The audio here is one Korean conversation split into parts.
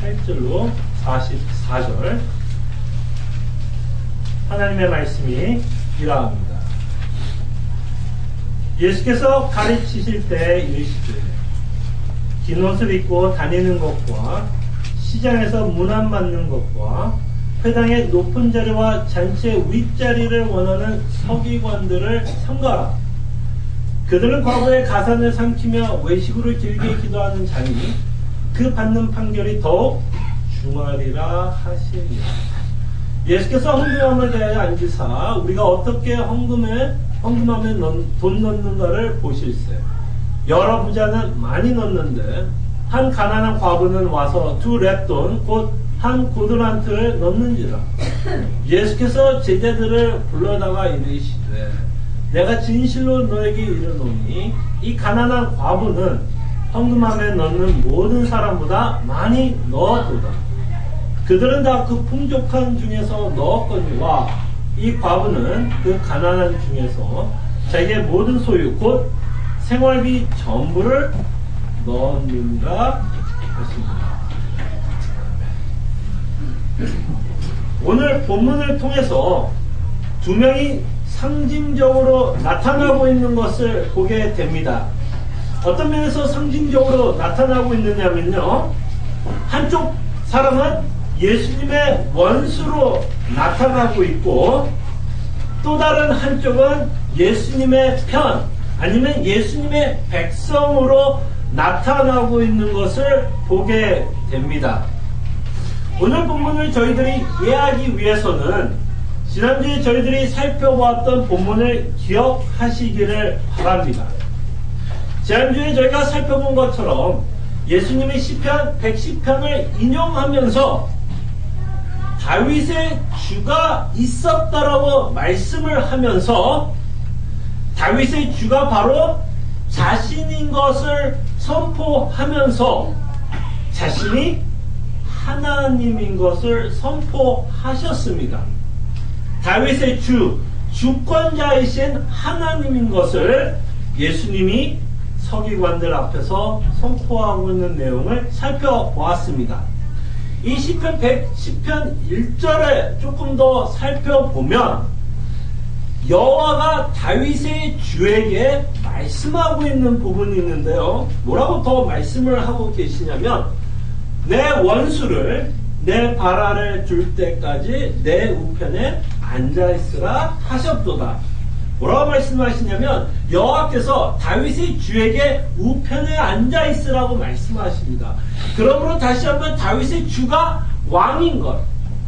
48절로 44절 하나님의 말씀이 이러합니다. 예수께서 가르치실 때 이르시되 긴 옷을 입고 다니는 것과 시장에서 문안 받는 것과 회당의 높은 자리와 잔치의 윗자리를 원하는 서기관들을 삼가라. 그들은 과거에 가산을 삼키며 외식으로 길게 기도하는 자니 그 받는 판결이 더욱 중하리라 하시니. 예수께서 헌금함을 대하여 앉으사 우리가 어떻게 헌금함에 돈 넣는가를 보실세. 여러 부자는 많이 넣는데 한 가난한 과부는 와서 2렙돈 곧 한 고드란트를 넣는지라. 예수께서 제자들을 불러다가 이르시되 내가 진실로 너에게 이르노니 이 가난한 과부는 헌금함에 넣는 모든 사람보다 많이 넣었도다. 그들은 다 그 풍족한 중에서 넣었거니와 이 과부는 그 가난한 중에서 자기의 모든 소유 곧 생활비 전부를 넣었는가 하십니다. 오늘 본문을 통해서 두 명이 상징적으로 나타나고 있는 것을 보게 됩니다. 어떤 면에서 상징적으로 나타나고 있느냐면요, 한쪽 사람은 예수님의 원수로 나타나고 있고 또 다른 한쪽은 예수님의 편 아니면 예수님의 백성으로 나타나고 있는 것을 보게 됩니다. 오늘 본문을 저희들이 이해하기 위해서는 지난주에 저희들이 살펴보았던 본문을 기억하시기를 바랍니다. 지난주에 저희가 살펴본 것처럼 예수님이 시편 110편을 인용하면서 다윗의 주가 있었다라고 말씀을 하면서 다윗의 주가 바로 자신인 것을 선포하면서 자신이 하나님인 것을 선포하셨습니다. 다윗의 주, 주권자이신 하나님인 것을 예수님이 서기관들 앞에서 선포하고 있는 내용을 살펴보았습니다. 이 시편 110편 1절에 조금 더 살펴보면 여호와가 다윗의 주에게 말씀하고 있는 부분이 있는데요. 뭐라고 더 말씀을 하고 계시냐면 내 원수를 내 발 아래 둘 때까지 내 우편에 앉아있으라 하셨도다. 뭐라고 말씀하시냐면 여호와께서 다윗의 주에게 우편에 앉아있으라고 말씀하십니다. 그러므로 다시 한번 다윗의 주가 왕인 것,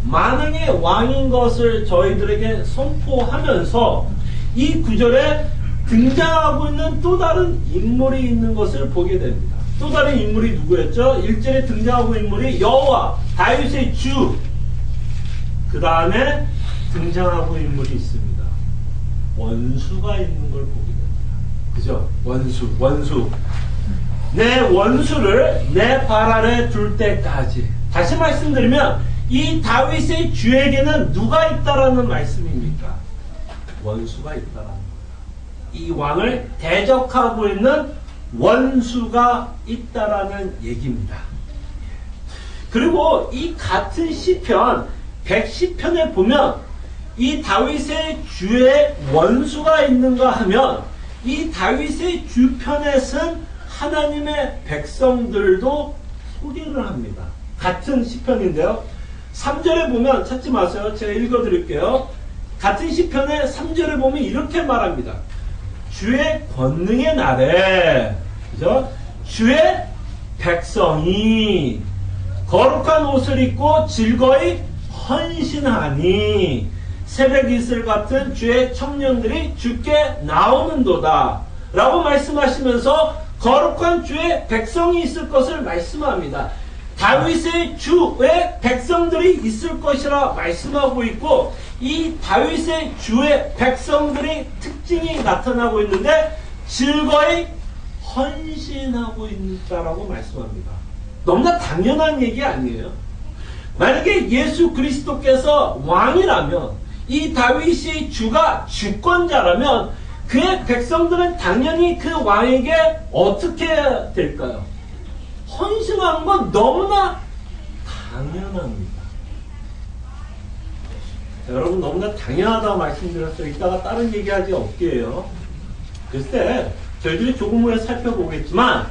만왕의 왕인 것을 저희들에게 선포하면서 이 구절에 등장하고 있는 또 다른 인물이 있는 것을 보게 됩니다. 또 다른 인물이 누구였죠? 1절에 등장하고 있는 인물이 여호와, 다윗의 주. 그 다음에 등장하고 있는 인물이 있습니다. 원수가 있는 걸 보게 됩니다. 그죠? 원수. 내 원수를 내 발 아래 둘 때까지. 다시 말씀드리면 이 다윗의 주에게는 누가 있다라는 말씀입니까? 원수가 있다라는 거예요. 이 왕을 대적하고 있는 원수가 있다라는 얘기입니다. 그리고 이 같은 시편 110편에 보면 이 다윗의 주에 원수가 있는가 하면 이 다윗의 주편에 쓴 하나님의 백성들도 소리를 합니다. 같은 시편인데요. 3절에 보면 찾지 마세요. 제가 읽어드릴게요. 같은 시편의 3절에 보면 이렇게 말합니다. 주의 권능의 날에, 그죠? 주의 백성이 거룩한 옷을 입고 즐거이 헌신하니 새벽 이슬 같은 주의 청년들이 주께 나오는도다 라고 말씀하시면서 거룩한 주의 백성이 있을 것을 말씀합니다. 다윗의 주의 백성들이 있을 것이라 말씀하고 있고 이 다윗의 주의 백성들의 특징이 나타나고 있는데 즐거이 헌신하고 있다라고 말씀합니다. 너무나 당연한 얘기 아니에요? 만약에 예수 그리스도께서 왕이라면 이 다윗의 주가 주권자라면 그의 백성들은 당연히 그 왕에게 어떻게 해야 될까요? 헌신하는 건 너무나 당연합니다. 자, 여러분 너무나 당연하다고 말씀드렸어요. 이따가 다른 얘기하지 없게요. 글쎄 저희들이 조금 후에 살펴보겠지만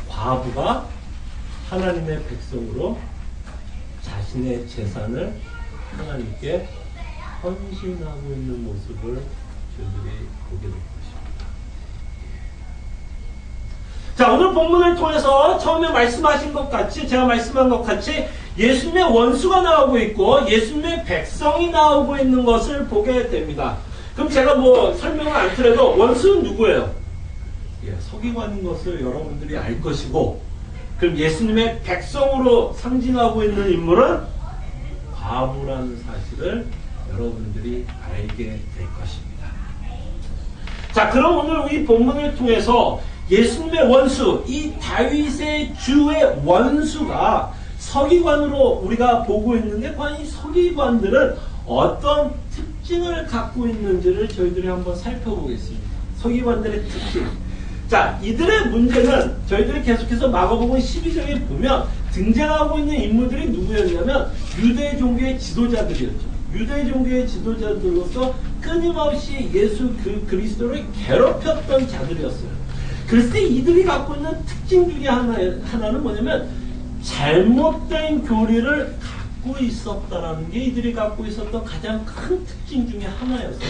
과부가 하나님의 백성으로 자신의 재산을 하나님께 헌신하고 있는 모습을 저희들이 보게 될 것입니다. 자, 오늘 본문을 통해서 처음에 말씀하신 것 같이, 제가 말씀한 것 같이 예수님의 원수가 나오고 있고 예수님의 백성이 나오고 있는 것을 보게 됩니다. 그럼 제가 뭐 설명을 안 드려도 원수는 누구예요? 예, 서기관인 것을 여러분들이 알 것이고, 그럼 예수님의 백성으로 상징하고 있는 인물은 과부라는 사실을 여러분들이 알게 될 것입니다. 자, 그럼 오늘 이 본문을 통해서 예수님의 원수, 이 다윗의 주의 원수가 서기관으로 우리가 보고 있는데, 과연 이 서기관들은 어떤 특징을 갖고 있는지를 저희들이 한번 살펴보겠습니다. 서기관들의 특징. 자, 이들의 문제는 저희들이 계속해서 마가복음 12장에 보면 등장하고 있는 인물들이 누구였냐면 유대 종교의 지도자들이었죠. 유대 종교의 지도자들로서 끊임없이 예수 그리스도를 괴롭혔던 자들이었어요. 글쎄 이들이 갖고 있는 특징 중에 하나는 뭐냐면 잘못된 교리를 갖고 있었다라는 게 이들이 갖고 있었던 가장 큰 특징 중에 하나였어요.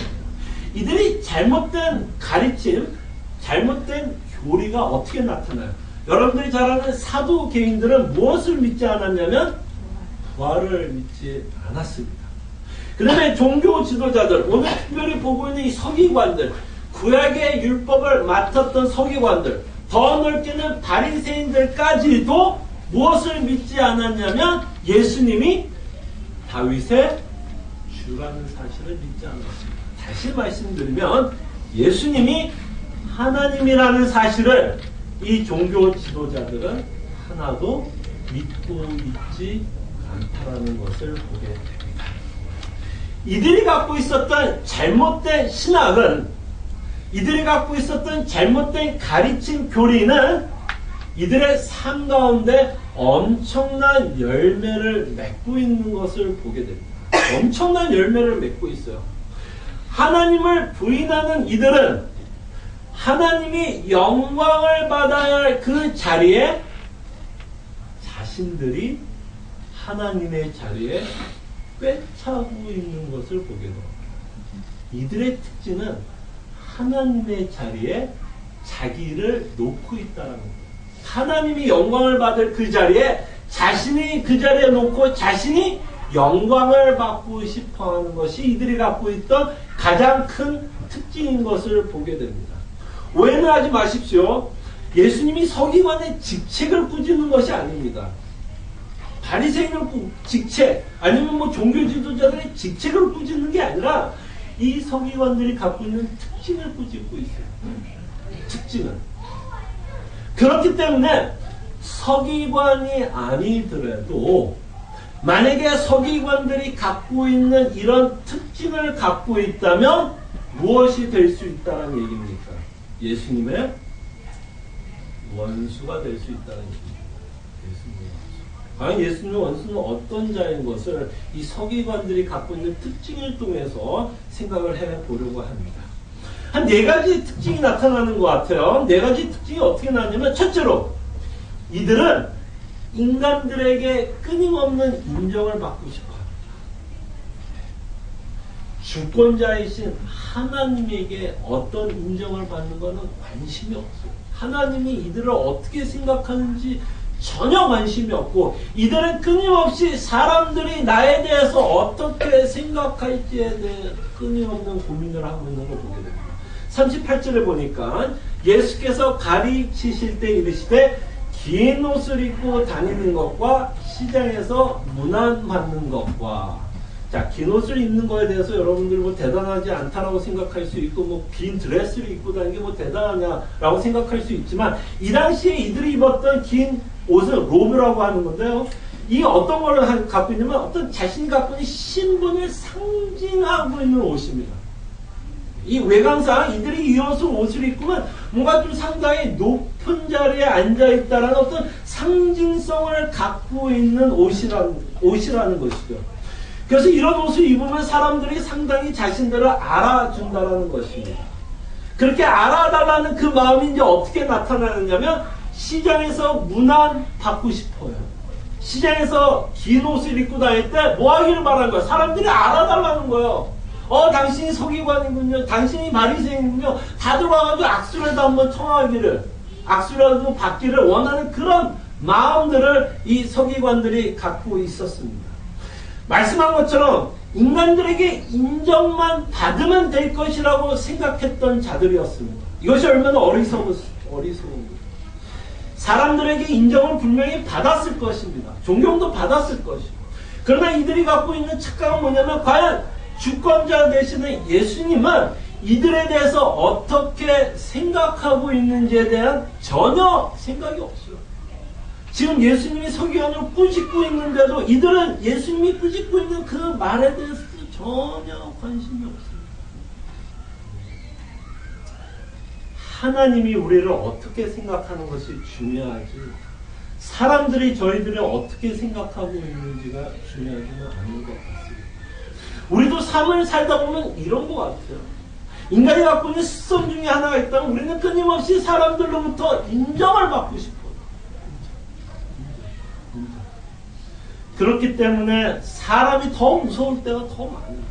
이들이 잘못된 가르침, 잘못된 교리가 어떻게 나타나요? 여러분들이 잘 아는 사도개인들은 무엇을 믿지 않았냐면 부활을 믿지 않았습니다. 그 다음에 종교 지도자들, 오늘 특별히 보고 있는 이 서기관들, 구약의 율법을 맡았던 서기관들, 더 넓게는 바리새인들까지도 무엇을 믿지 않았냐면 예수님이 다윗의 주라는 사실을 믿지 않았습니다. 다시 말씀드리면 예수님이 하나님이라는 사실을 이 종교 지도자들은 하나도 믿고 있지 않다라는 것을 보게 됩니다. 이들이 갖고 있었던 잘못된 신학은, 이들이 갖고 있었던 잘못된 가르침 교리는 이들의 삶 가운데 엄청난 열매를 맺고 있는 것을 보게 됩니다. 엄청난 열매를 맺고 있어요. 하나님을 부인하는 이들은 하나님이 영광을 받아야 할 그 자리에 자신들이 하나님의 자리에 꿰차고 있는 것을 보게 됩니다. 이들의 특징은 하나님의 자리에 자기를 놓고 있다는 겁니다. 하나님이 영광을 받을 그 자리에 자신이 그 자리에 놓고 자신이 영광을 받고 싶어하는 것이 이들이 갖고 있던 가장 큰 특징인 것을 보게 됩니다. 오해는 하지 마십시오. 예수님이 서기관의 직책을 꾸짖는 것이 아닙니다. 바리새인의 직책, 아니면 뭐 종교 지도자들의 직책을 꾸짖는 게 아니라 이 서기관들이 갖고 있는 특징을 꾸짖고 있어요. 특징은. 그렇기 때문에 서기관이 아니더라도 만약에 서기관들이 갖고 있는 이런 특징을 갖고 있다면 무엇이 될 수 있다는 얘기입니까? 예수님의 원수가 될 수 있다는 얘기입니다. 예수님의 원수. 과연 예수님의 원수는 어떤 자인 것을 이 서기관들이 갖고 있는 특징을 통해서 생각을 해보려고 합니다. 한 4가지 특징이 나타나는 것 같아요. 4가지 특징이 어떻게 나냐면, 첫째로 이들은 인간들에게 끊임없는 인정을 받고 싶어 합니다. 주권자이신 하나님에게 어떤 인정을 받는 것은 관심이 없어요. 하나님이 이들을 어떻게 생각하는지 전혀 관심이 없고, 이들은 끊임없이 사람들이 나에 대해서 어떻게 생각할지에 대해 끊임없는 고민을 하고 있는 걸 보게 됩니다. 38절에 보니까 예수께서 가르치실 때 이르시되 긴 옷을 입고 다니는 것과 시장에서 문안받는 것과, 자, 긴 옷을 입는 거에 대해서 여러분들 뭐 대단하지 않다라고 생각할 수 있고, 뭐 긴 드레스를 입고 다니는 게 뭐 대단하냐라고 생각할 수 있지만, 이 당시에 이들이 입었던 긴 옷은 로브라고 하는 건데요. 이 어떤 걸 갖고 있냐면 어떤 자신이 갖고 있는 신분을 상징하고 있는 옷입니다. 이 외관상 이들이 이 옷을 입고는 뭔가 좀 상당히 높은 자리에 앉아있다는 어떤 상징성을 갖고 있는 옷이라는 것이죠. 그래서 이런 옷을 입으면 사람들이 상당히 자신들을 알아준다는 것입니다. 그렇게 알아달라는 그 마음이 이제 어떻게 나타나느냐면 시장에서 문안 받고 싶어요. 시장에서 긴 옷을 입고 다닐 때 뭐 하기를 바라는 거예요? 사람들이 알아달라는 거예요. 당신이 서기관이군요. 당신이 바리새인이군요. 다들 와가지고 악수라도 한번 청하기를, 악수라도 받기를 원하는 그런 마음들을 이 서기관들이 갖고 있었습니다. 말씀한 것처럼 인간들에게 인정만 받으면 될 것이라고 생각했던 자들이었습니다. 이것이 얼마나 어리석은가. 사람들에게 인정을 분명히 받았을 것입니다. 존경도 받았을 것이고. 그러나 이들이 갖고 있는 착각은 뭐냐면 과연 주권자 되시는 예수님은 이들에 대해서 어떻게 생각하고 있는지에 대한 전혀 생각이 없어요. 지금 예수님이 서기관으로 꾸짖고 있는데도 이들은 예수님이 꾸짖고 있는 그 말에 대해서 전혀 관심이 없습니다. 하나님이 우리를 어떻게 생각하는 것이 중요하지, 사람들이 저희들을 어떻게 생각하고 있는지가 중요하지는 않은 것 같습니다. 우리도 삶을 살다 보면 이런 것 같아요. 인간이 갖고 있는 습성 중에 하나가 있다면 우리는 끊임없이 사람들로부터 인정을 받고 싶어요. 그렇기 때문에 사람이 더 무서울 때가 더 많아요.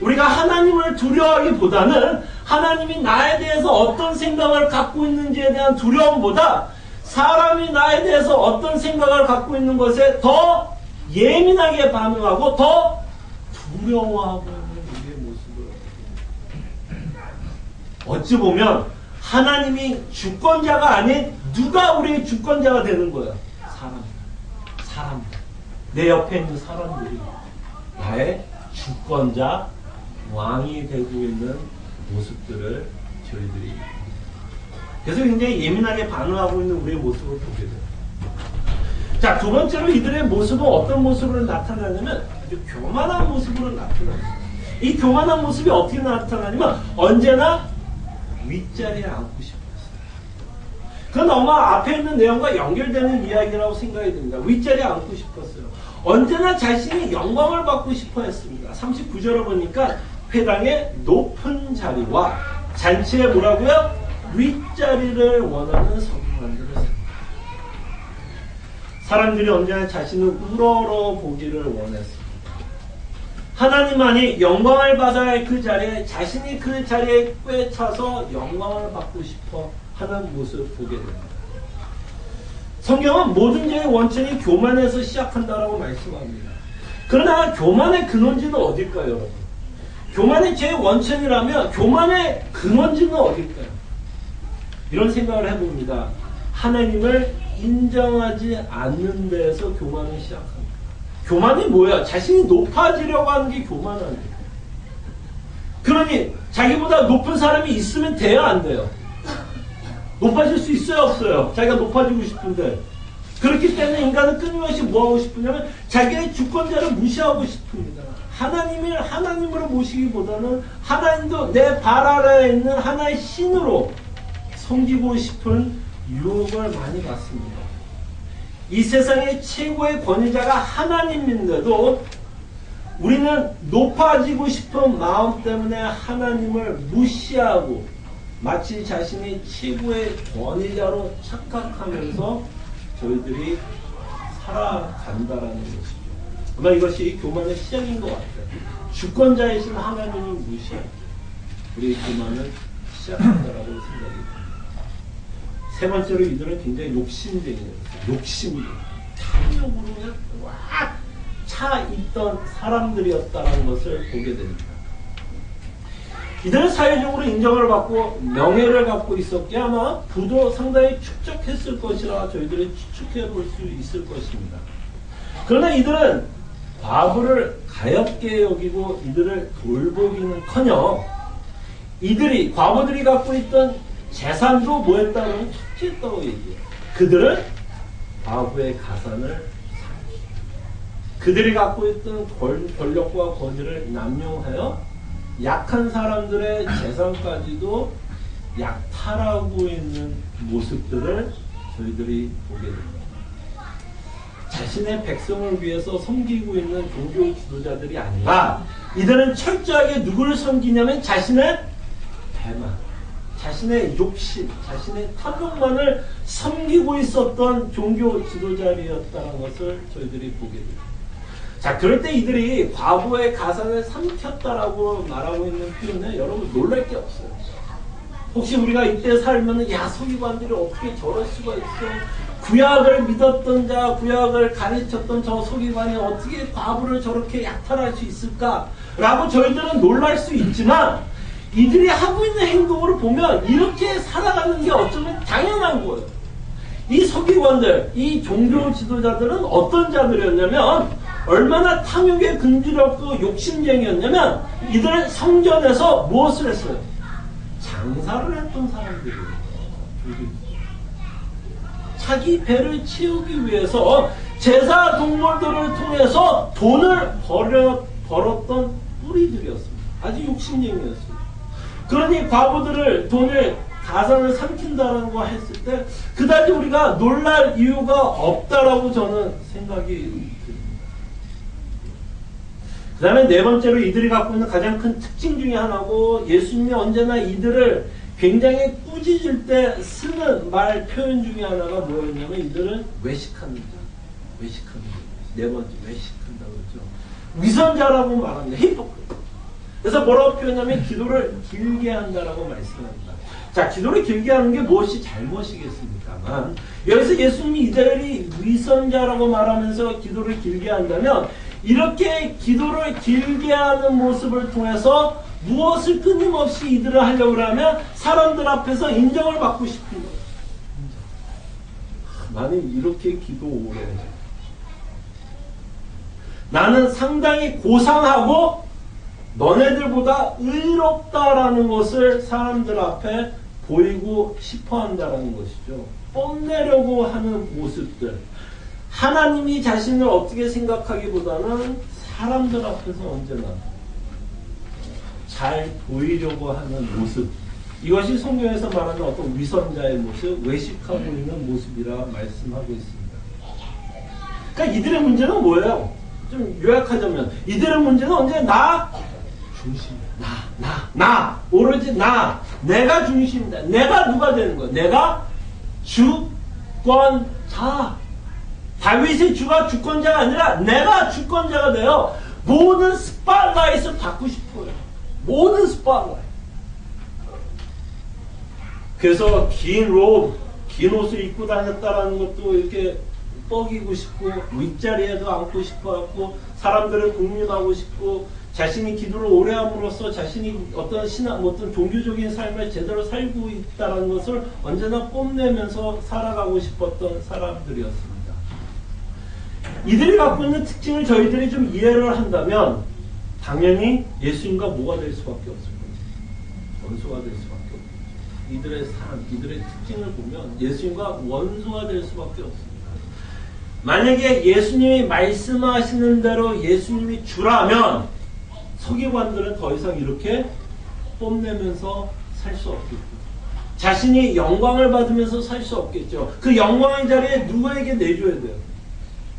우리가 하나님을 두려워하기보다는 하나님이 나에 대해서 어떤 생각을 갖고 있는지에 대한 두려움보다 사람이 나에 대해서 어떤 생각을 갖고 있는 것에 더 예민하게 반응하고 더 두려워하고 있는 우리의 모습을 어찌 보면 하나님이 주권자가 아닌 누가 우리의 주권자가 되는 거예요? 사람들. 내 옆에 있는 사람들이 나의 주권자, 왕이 되고 있는 모습들을 저희들이, 그래서 굉장히 예민하게 반응하고 있는 우리의 모습을 보게 돼요. 자, 두 번째로 이들의 모습은 어떤 모습으로 나타나냐면 아주 교만한 모습으로 나타납니다. 이 교만한 모습이 어떻게 나타나냐면 언제나 윗자리에 앉고 싶었어요. 그건 아마 앞에 있는 내용과 연결되는 이야기라고 생각이 듭니다. 윗자리에 앉고 싶었어요. 언제나 자신이 영광을 받고 싶어 했습니다. 39절을 보니까 회당의 높은 자리와 잔치에 뭐라고요? 윗자리를 원하는 서기관들을 생각합니다. 사람들이 언제나 자신을 우러러 보기를 원했습니다. 하나님만이 영광을 받아야 할 그 자리에 자신이 그 자리에 꿰차서 영광을 받고 싶어 하는 모습을 보게 됩니다. 성경은 모든 죄의 원천이 교만에서 시작한다라고 말씀합니다. 그러나 교만의 근원지는 어딜까요, 여러분? 교만의 죄의 원천이라면 교만의 근원지는 어딜까요? 이런 생각을 해봅니다. 하나님을 인정하지 않는 데에서 교만을 시작합니다. 교만이 뭐야? 자신이 높아지려고 하는 게 교만 아니에요. 그러니 자기보다 높은 사람이 있으면 돼야 안 돼요? 높아질 수 있어요, 없어요? 자기가 높아지고 싶은데. 그렇기 때문에 인간은 끊임없이 뭐하고 싶으냐면 자기의 주권자를 무시하고 싶습니다. 하나님을 하나님으로 모시기보다는 하나님도 내 발 아래에 있는 하나의 신으로 섬기고 싶은 유혹을 많이 받습니다. 이 세상의 최고의 권위자가 하나님인데도 우리는 높아지고 싶은 마음 때문에 하나님을 무시하고 마치 자신이 최고의 권위자로 착각하면서 저희들이 살아간다라는 것이죠. 아마 이것이 교만의 시작인 것 같아요. 주권자이신 하나님을 무시하고 우리의 교만을 시작한다라고 생각이 듭니다. 세 번째로 이들은 굉장히 욕심쟁이예요. 욕심쟁이. 탐욕으로 그냥 꽉 차 있던 사람들이었다는 것을 보게 됩니다. 이들은 사회적으로 인정을 받고 명예를 갖고 있었기에 아마 부도 상당히 축적했을 것이라 저희들이 추측해 볼 수 있을 것입니다. 그러나 이들은 과부를 가엾게 여기고 이들을 돌보기는커녕 이들이 과부들이 갖고 있던 재산도 뭐했다고 축제했다고 얘기해요. 그들은 과부의 가산을 그들이 갖고 있던 권력과 권위를 남용하여 약한 사람들의 재산까지도 약탈하고 있는 모습들을 저희들이 보게 됩니다. 자신의 백성을 위해서 섬기고 있는 종교 지도자들이 아니라 이들은 철저하게 누구를 섬기냐면 자신의 배만, 자신의 욕심, 자신의 탐욕만을 섬기고 있었던 종교 지도자들이었다는 것을 저희들이 보게 됩니다. 자, 그럴 때 이들이 과부의 가산을 삼켰다라고 말하고 있는 표현에 여러분 놀랄 게 없어요. 혹시 우리가 이때 살면 야, 서기관들이 어떻게 저럴 수가 있어? 구약을 믿었던 자, 구약을 가르쳤던 저 서기관이 어떻게 과부를 저렇게 약탈할 수 있을까? 라고 저희들은 놀랄 수 있지만 이들이 하고 있는 행동을 보면 이렇게 살아가는 게 어쩌면 당연한 거예요. 이 서기관들, 이 종교 지도자들은 어떤 자들이었냐면 얼마나 탐욕에 근지럽고 욕심쟁이였냐면 이들은 성전에서 무엇을 했어요? 장사를 했던 사람들이에요. 자기 배를 채우기 위해서 제사 동물들을 통해서 돈을 벌었던 뿌리들이었습니다. 아주 욕심쟁이였어요. 그러니 과부들을 돈을 가산을 삼킨다는 거 했을 때 그다지 우리가 놀랄 이유가 없다라고 저는 생각이 듭니다. 그 다음에 네 번째로 이들이 갖고 있는 가장 큰 특징 중에 하나고 예수님이 언제나 이들을 굉장히 꾸짖을 때 쓰는 말 표현 중에 하나가 뭐였냐면 이들은 외식합니다. 외식합니다. 네 번째 외식한다고 그러죠. 위선자라고 말합니다. 히포크리트. 그래서 뭐라고 표현하면 기도를 길게 한다라고 말씀합니다. 자, 기도를 길게 하는 게 무엇이 잘못이겠습니까만 여기서 예수님이 이들이 위선자라고 말하면서 기도를 길게 한다면 이렇게 기도를 길게 하는 모습을 통해서 무엇을 끊임없이 이들을 하려고 하면 사람들 앞에서 인정을 받고 싶은 거예요. 나는 이렇게 기도 오래 해. 나는 상당히 고상하고 너네들보다 의롭다라는 것을 사람들 앞에 보이고 싶어 한다는 것이죠. 뽐내려고 하는 모습들. 하나님이 자신을 어떻게 생각하기보다는 사람들 앞에서 언제나 잘 보이려고 하는 모습. 이것이 성경에서 말하는 어떤 위선자의 모습, 외식하고 있는 모습이라 말씀하고 있습니다. 그러니까 이들의 문제는 뭐예요? 좀 요약하자면 이들의 문제는 언제 나 중심, 나 오로지 나, 내가 중심이다. 내가 누가 되는 거야? 내가 주권자. 다윗의 주가 주권자가 아니라 내가 주권자가 되어 모든 스팟라이트를 받고 싶어요. 모든 스팟라이트. 그래서 긴 옷을 입고 다녔다라는 것도 이렇게 뻐기고 싶고 윗자리에도 앉고 싶어갖고 사람들을 공유하고 싶고 자신이 기도를 오래 함으로써 자신이 어떤 어떤 종교적인 삶을 제대로 살고 있다는 것을 언제나 뽐내면서 살아가고 싶었던 사람들이었습니다. 이들이 갖고 있는 특징을 저희들이 좀 이해를 한다면 당연히 예수님과 뭐가 될 수밖에 없을 거예요. 원수가 될 수밖에 없어요. 이들의 삶, 이들의 특징을 보면 예수님과 원수가 될 수밖에 없습니다. 만약에 예수님이 말씀하시는 대로 예수님이 주라면 서기관들은 더 이상 이렇게 뽐내면서 살 수 없겠죠. 자신이 영광을 받으면서 살 수 없겠죠. 그 영광의 자리에 누구에게 내줘야 돼요?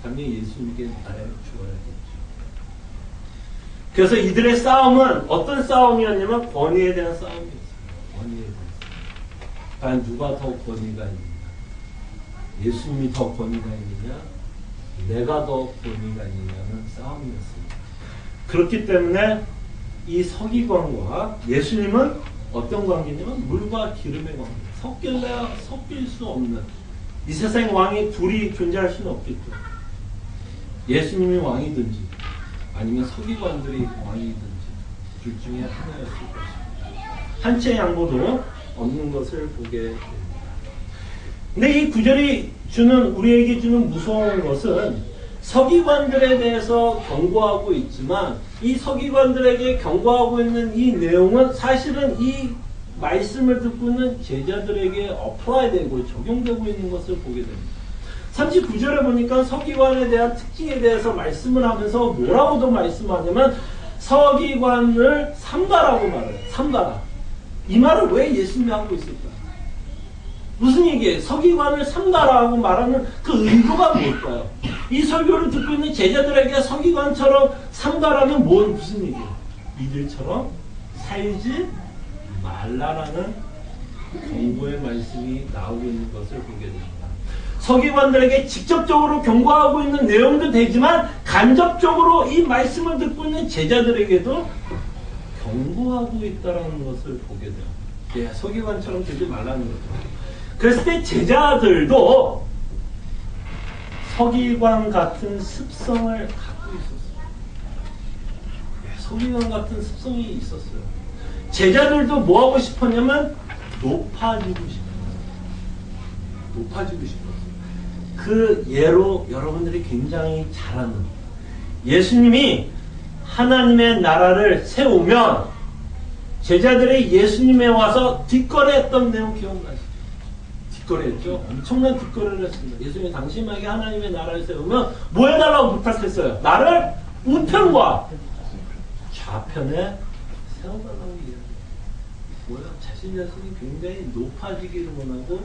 당연히 예수님께 주어야겠죠. 그래서 이들의 싸움은 어떤 싸움이었냐면 권위에 대한 싸움이었어요. 권위에 대한 싸움. 과연 누가 더 권위가 있느냐? 예수님이 더 권위가 있느냐? 내가 더 권위가 있느냐는 싸움이었습니다. 그렇기 때문에 이 서기관과 예수님은 어떤 관계냐면 물과 기름의 관계. 섞일래야 섞일 수 없는 이 세상 왕이 둘이 존재할 수는 없겠죠. 예수님이 왕이든지 아니면 서기관들이 왕이든지 둘 중에 하나였을 것입니다. 한 채의 양보도 없는 것을 보게 됩니다. 근데 이 구절이 우리에게 주는 무서운 것은 서기관들에 대해서 경고하고 있지만 이 서기관들에게 경고하고 있는 이 내용은 사실은 이 말씀을 듣고 있는 제자들에게 어플라이 되고 적용되고 있는 것을 보게 됩니다. 39절에 보니까 서기관에 대한 특징에 대해서 말씀을 하면서 뭐라고도 말씀하냐면 서기관을 삼가라고 말해요. 삼가라. 이 말을 왜 예수님이 하고 있을까? 무슨 얘기예요? 서기관을 삼가라고 말하는 그 의도가 뭘까요? 이 설교를 듣고 있는 제자들에게 서기관처럼 삼가라는 무슨 얘기예요? 이들처럼 살지 말라라는 경고의 말씀이 나오고 있는 것을 보게 됩니다. 서기관들에게 직접적으로 경고하고 있는 내용도 되지만 간접적으로 이 말씀을 듣고 있는 제자들에게도 경고하고 있다는 것을 보게 돼요. 예, 서기관처럼 되지 말라는 거죠. 그랬을 때 제자들도 서기관 같은 습성을 갖고 있었어요. 예, 서기관 같은 습성이 있었어요. 제자들도 뭐 하고 싶었냐면 높아지고 싶었어요. 높아지고 싶었어요. 그 예로 여러분들이 굉장히 잘 아는 예수님이 하나님의 나라를 세우면 제자들이 예수님에 와서 뒷거래했던 내용 기억나시죠? 뒷거래했죠? 엄청난 뒷거래를 했습니다. 예수님이 당신에게 하나님의 나라를 세우면 뭐 해달라고 부탁했어요? 나를 우편과 좌편에 세워달라고 얘기해요. 뭐야? 자신이 굉장히 높아지기를 원하고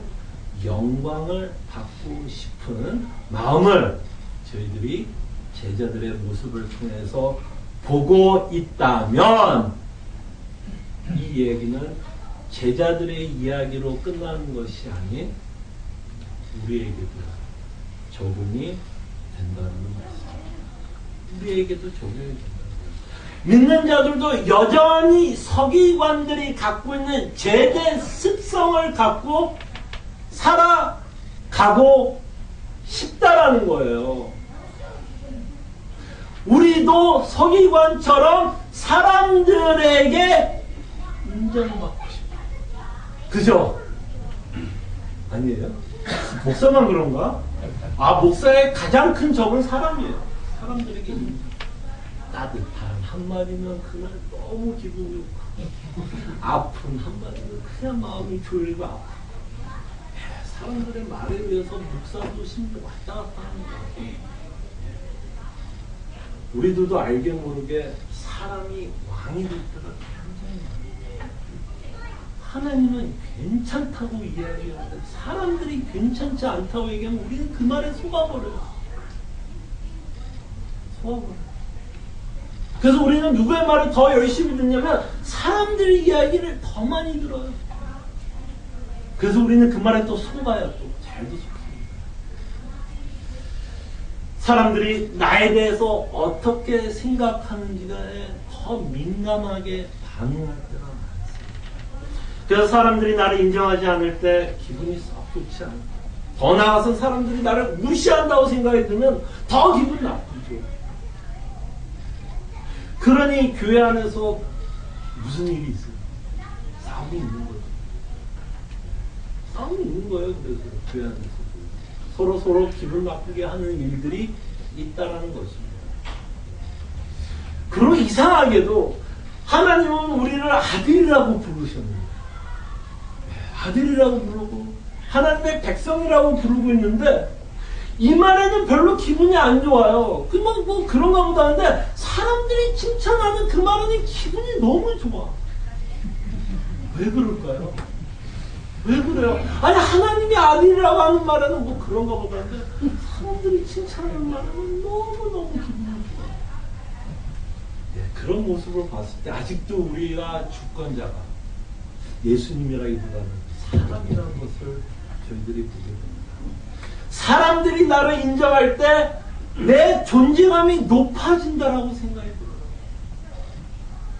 영광을 받고 싶은 마음을 저희들이 제자들의 모습을 통해서 보고 있다면 이 얘기는 제자들의 이야기로 끝나는 것이 아닌 우리에게도 적용이 된다는 말씀입니다. 우리에게도 적용이 된다. 믿는 자들도 여전히 서기관들이 갖고 있는 죄된 습성을 갖고 살아가고 싶다라는 거예요. 우리도 서기관처럼 사람들에게 인정받고 싶어. 그죠? 아니에요? 목사만 그런가? 목사의 가장 큰 적은 사람이에요. 사람들에게 인정. 따뜻한 한마디면 그날 너무 기분이 좋고, 아픈 한마디면 그냥 마음이 졸리고 아프고, 사람들의 말에 의해서 목사도 심지어 왔다 갔다 하는 거예요. 우리들도 알게 모르게 사람이 왕이 될 때가 굉장히 많아요. 하나님은 괜찮다고 이야기하는데 사람들이 괜찮지 않다고 얘기하면 우리는 그 말에 속아버려요. 속아버려요. 그래서 우리는 누구의 말을 더 열심히 듣냐면 사람들의 이야기를 더 많이 들어요. 그래서 우리는 그 말에 또 속아요. 또 잘도 속습니다. 사람들이 나에 대해서 어떻게 생각하는지에 더 민감하게 반응할 때가 많습니다. 그래서 사람들이 나를 인정하지 않을 때 기분이 썩 좋지 않아요. 더 나아가서 사람들이 나를 무시한다고 생각이 들면 더 기분 나쁘죠. 그러니 교회 안에서 무슨 일이 있어요? 싸움이 있는 거죠. 싸움이 있는 거예요. 그래서 교회 안에서 서로 기분 나쁘게 하는 일들이 있다라는 것입니다. 그리고 이상하게도 하나님은 우리를 아들이라고 부르셨는데, 아들이라고 부르고 하나님의 백성이라고 부르고 있는데 이 말에는 별로 기분이 안 좋아요. 뭐 그런가 보다 하는데 사람들이 칭찬하는 그 말에는 기분이 너무 좋아. 왜 그럴까요? 왜 그래요? 아니 하나님이 아들이라고 하는 말에는 뭐 그런가 보다 하는데 사람들이 칭찬하는 말에는 너무너무 기분이 좋아. 네, 그런 모습을 봤을 때 아직도 우리가 주권자가 예수님이라기보다는 사람이라는 것을 저희들이 보게 됩니다. 사람들이 나를 인정할 때 내 존재감이 높아진다라고 생각이 들어요.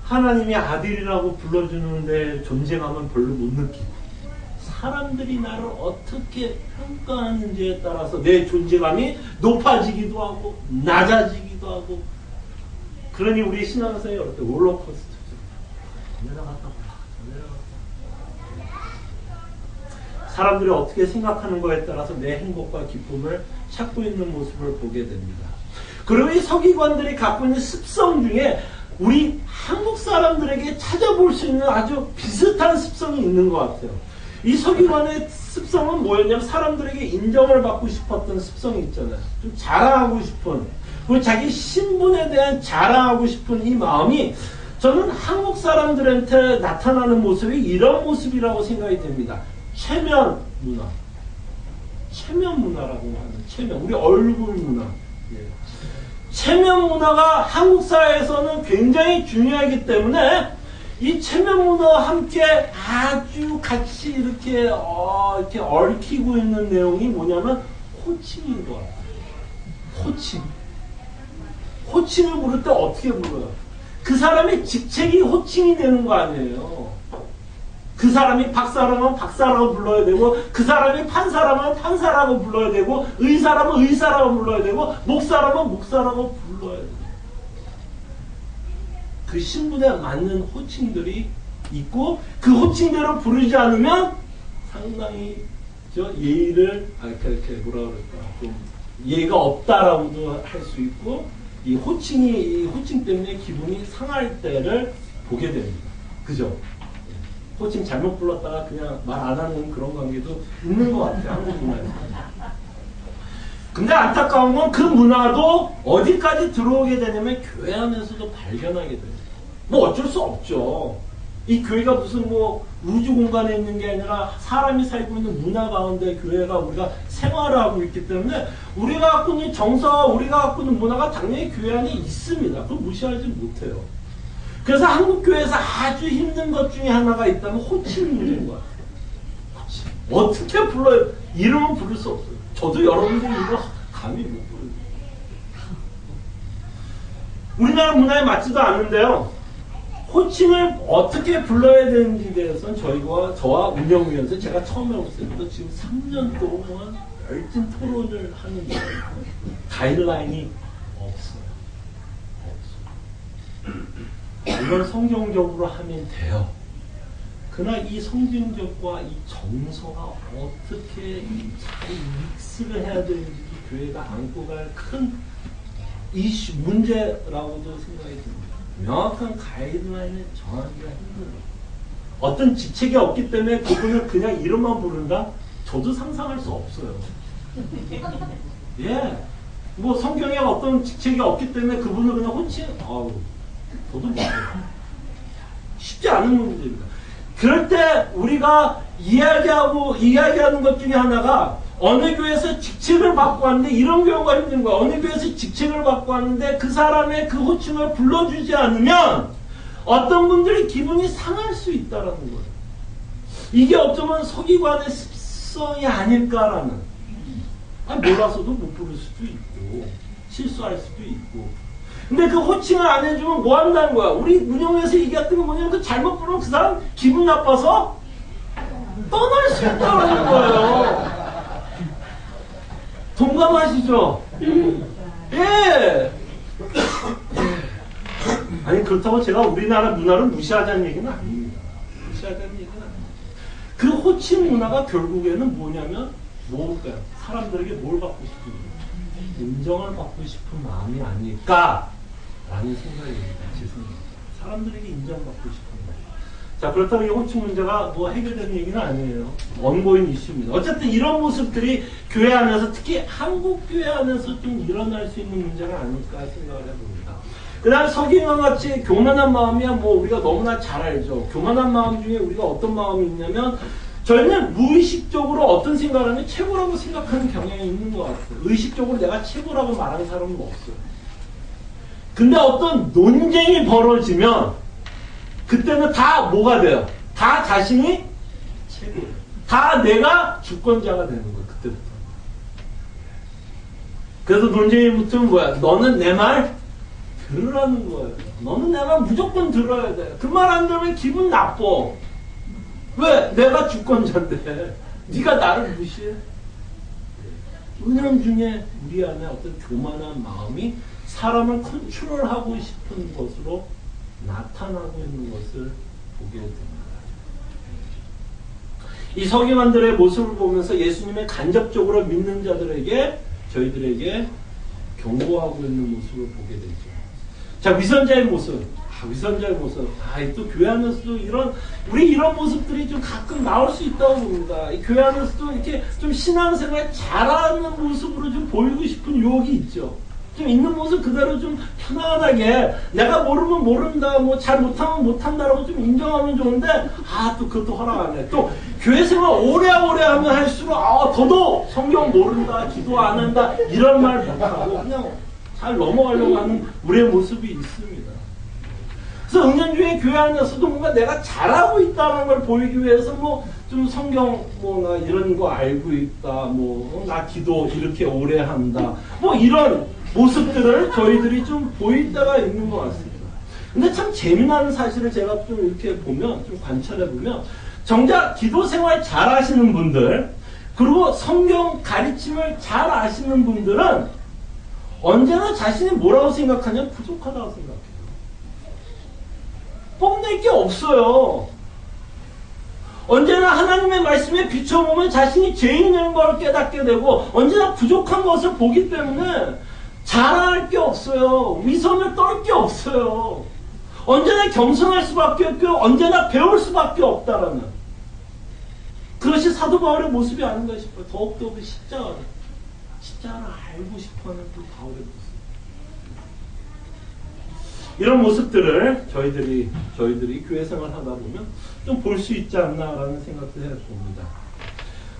하나님이 아들이라고 불러주는데 존재감은 별로 못 느끼고 사람들이 나를 어떻게 평가하는지에 따라서 내 존재감이 높아지기도 하고 낮아지기도 하고, 그러니 우리 신앙생활이 어때? 롤러코스터죠. 내려갔다 사람들이 어떻게 생각하는 거에 따라서 내 행복과 기쁨을 찾고 있는 모습을 보게 됩니다. 그리고 이 서기관들이 갖고 있는 습성 중에 우리 한국 사람들에게 찾아볼 수 있는 아주 비슷한 습성이 있는 것 같아요. 이 서기관의 습성은 뭐였냐면 사람들에게 인정을 받고 싶었던 습성이 있잖아요. 좀 자랑하고 싶은, 그리고 자기 신분에 대한 자랑하고 싶은 이 마음이 저는 한국 사람들한테 나타나는 모습이 이런 모습이라고 생각이 됩니다. 체면 문화. 체면 문화라고 하는 체면. 우리 얼굴 문화. 예. 체면 문화가 한국 사회에서는 굉장히 중요하기 때문에 이 체면 문화와 함께 아주 같이 이렇게 얽히고 있는 내용이 뭐냐면 호칭인 것 같아요. 호칭. 호칭을 부를 때 어떻게 불러요? 그 사람의 직책이 호칭이 되는 거 아니에요. 그 사람이 박사라면 박사라고 불러야 되고, 그 사람이 판사라면 판사라고 불러야 되고, 의사라면 의사라고 불러야 되고, 목사라면 목사라고 불러야 돼요. 그 신분에 맞는 호칭들이 있고, 그 호칭대로 부르지 않으면 상당히 예의를 이렇게 뭐라 그럴까, 좀 예의가 없다라고도 할 수 있고, 이 호칭 때문에 기분이 상할 때를 보게 됩니다. 그죠? 호칭 잘못 불렀다가 그냥 말 안 하는 그런 관계도 있는 것 같아요. 한국 문화에서. 근데 안타까운 건 그 문화도 어디까지 들어오게 되냐면 교회 안에서도 발견하게 돼요. 뭐 어쩔 수 없죠. 이 교회가 무슨 뭐 우주 공간에 있는 게 아니라 사람이 살고 있는 문화 가운데 교회가 우리가 생활을 하고 있기 때문에 우리가 갖고 있는 정서와 우리가 갖고 있는 문화가 당연히 교회 안에 있습니다. 그걸 무시하지 못해요. 그래서 한국 교회에서 아주 힘든 것 중에 하나가 있다면 호칭 문제인 것 같아요. 호칭. 어떻게 불러요? 이름은 부를 수 없어요. 저도 여러분들 이거 감히 못 부르요. 우리나라 문화에 맞지도 않는데요. 호칭을 어떻게 불러야 되는지에 대해서는 저와 운영위원회 제가 처음 해봤을 때도 지금 3년 동안 열띤 토론을 하는데 가이드라인이 없어요. 이건 성경적으로 하면 돼요. 그러나 이 성경적과 이 정서가 어떻게 잘 믹스를 해야 되는지 교회가 안고 갈 큰 이슈, 문제라고도 생각이 듭니다. 명확한 가이드라인을 정하기가 힘들어요. 어떤 직책이 없기 때문에 그분을 그냥 이름만 부른다? 저도 상상할 수 없어요. 예. 뭐 성경에 어떤 직책이 없기 때문에 그분을 그냥 호칭, 저도 못해요. 쉽지 않은 문제입니다. 그럴 때 우리가 이야기하는 것 중에 하나가 어느 교회에서 직책을 받고 왔는데 이런 경우가 있는 거야. 어느 교회에서 직책을 받고 왔는데 그 사람의 그 호칭을 불러주지 않으면 어떤 분들이 기분이 상할 수 있다라는 거예요. 이게 어쩌면 서기관의 습성이 아닐까라는. 몰라서도 못 부를 수도 있고 실수할 수도 있고. 근데 그 호칭을 안 해주면 뭐 한다는 거야? 우리 운영에서 얘기했던 건 뭐냐면 그 잘못 부르면 그 사람 기분 나빠서 떠날 수 있다는 거예요. 동감하시죠? 예. 아니 그렇다고 제가 우리나라 문화를 무시하자는 얘기는 아닙니다. 무시하자는 얘기는 아닙니다. 그 호칭 문화가 결국에는 뭐냐면 뭘까요? 사람들에게 뭘 받고 싶은 거예요? 인정을 받고 싶은 마음이 아닐까라는 생각입니다. 제 생각. 사람들에게 인정받고 싶은 거예요. 자, 그렇다고 이 호칭 문제가 뭐 해결되는 얘기는 아니에요. 원고인 이슈입니다. 어쨌든 이런 모습들이 교회 안에서, 특히 한국 교회 안에서 좀 일어날 수 있는 문제가 아닐까 생각을 해봅니다. 그 다음 서기관 같이 교만한 마음이야 뭐 우리가 너무나 잘 알죠. 교만한 마음 중에 우리가 어떤 마음이 있냐면 저희는 무의식적으로 어떤 생각을 하면 최고라고 생각하는 경향이 있는 것 같아요. 의식적으로 내가 최고라고 말하는 사람은 없어요. 근데 어떤 논쟁이 벌어지면 그때는 다 뭐가 돼요? 다 자신이 최고예요. 다 내가 주권자가 되는 거예요. 그때부터. 그래서 논쟁이 붙으면 뭐야? 너는 내 말 들으라는 거예요. 너는 내 말 무조건 들어야 돼. 그 말 안 들으면 기분 나빠. 왜? 내가 주권자인데 네가 나를 무시해? 은연 중에 우리 안에 어떤 교만한 마음이 사람을 컨트롤하고 싶은 것으로 나타나고 있는 것을 보게 됩니다. 이 서기관들의 모습을 보면서 예수님의 간접적으로 믿는 자들에게 저희들에게 경고하고 있는 모습을 보게 되죠. 자, 위선자의 모습. 위선자의 모습. 또 교회 안에서도 우리 이런 모습들이 좀 가끔 나올 수 있다고 봅니다. 이 교회 안에서도 이렇게 좀 신앙생활 잘하는 모습으로 좀 보이고 싶은 유혹이 있죠. 좀 있는 모습 그대로 좀 편안하게 내가 모르면 모른다, 뭐 잘 못하면 못한다라고 좀 인정하면 좋은데 또 그것도 허락 안 해. 또 교회 생활 오래오래 하면 할수록 더더욱 성경 모른다, 기도 안 한다 이런 말 못하고 그냥 잘 넘어가려고 하는 우리의 모습이 있습니다. 그래서 은연중에 교회 안에서도 뭔가 내가 잘하고 있다는 걸 보이기 위해서 뭐 좀 성경 뭐 나 이런 거 알고 있다, 뭐 나 기도 이렇게 오래 한다, 뭐 이런 모습들을 저희들이 좀 보일 때가 있는 것 같습니다. 근데 참 재미나는 사실을 제가 좀 이렇게 보면, 좀 관찰해 보면, 정작 기도 생활 잘 하시는 분들, 그리고 성경 가르침을 잘 아시는 분들은 언제나 자신이 뭐라고 생각하냐면 부족하다고 생각해요. 뽐낼 게 없어요. 언제나 하나님의 말씀에 비춰보면 자신이 죄인인 걸 깨닫게 되고 언제나 부족한 것을 보기 때문에 자랑할 게 없어요. 위선을 떨 게 없어요. 언제나 겸손할 수밖에 없고 언제나 배울 수밖에 없다라는 그것이 사도 바울의 모습이 아닌가 싶어요. 더욱더 그 십자가를 알고 싶어하는 그 바울의 모습. 이런 모습들을 저희들이 교회 생활 하다 보면 좀 볼 수 있지 않나라는 생각도 해봅니다.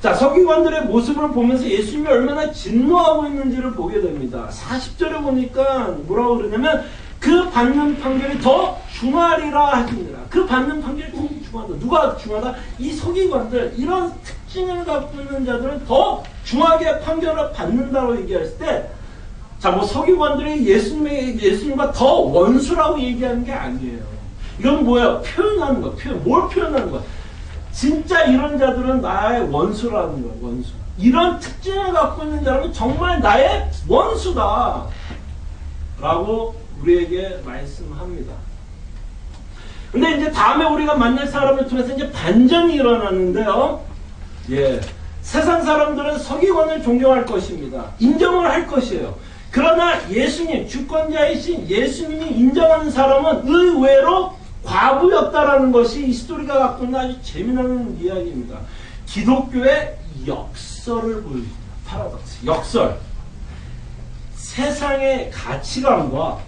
자, 서기관들의 모습을 보면서 예수님이 얼마나 진노하고 있는지를 보게 됩니다. 40절에 보니까 뭐라고 그러냐면 그 받는 판결이 더 중하리라 하십니다. 그 받는 판결이 더 중하다. 누가 중하다? 이 서기관들, 이런 특징을 갖고 있는 자들은 더 중하게 판결을 받는다고 얘기했을 때, 자, 뭐 서기관들이 예수님과 더 원수라고 얘기하는 게 아니에요. 이건 뭐예요? 표현하는 거. 뭘 표현하는 거야? 진짜 이런 자들은 나의 원수라는 거예요. 원수. 이런 특징을 갖고 있는 자는 정말 나의 원수다 라고 우리에게 말씀합니다. 근데 이제 다음에 우리가 만날 사람을 통해서 이제 반전이 일어나는데요. 세상 사람들은 서기관을 존경할 것입니다. 인정을 할 것이에요. 그러나 예수님, 주권자이신 예수님이 인정하는 사람은 의외로 과부였다라는 것이 이 스토리가 갖고 있는 아주 재미나는 이야기입니다. 기독교의 역설을 보여줍니다. 파라독스, 역설. 세상의 가치관과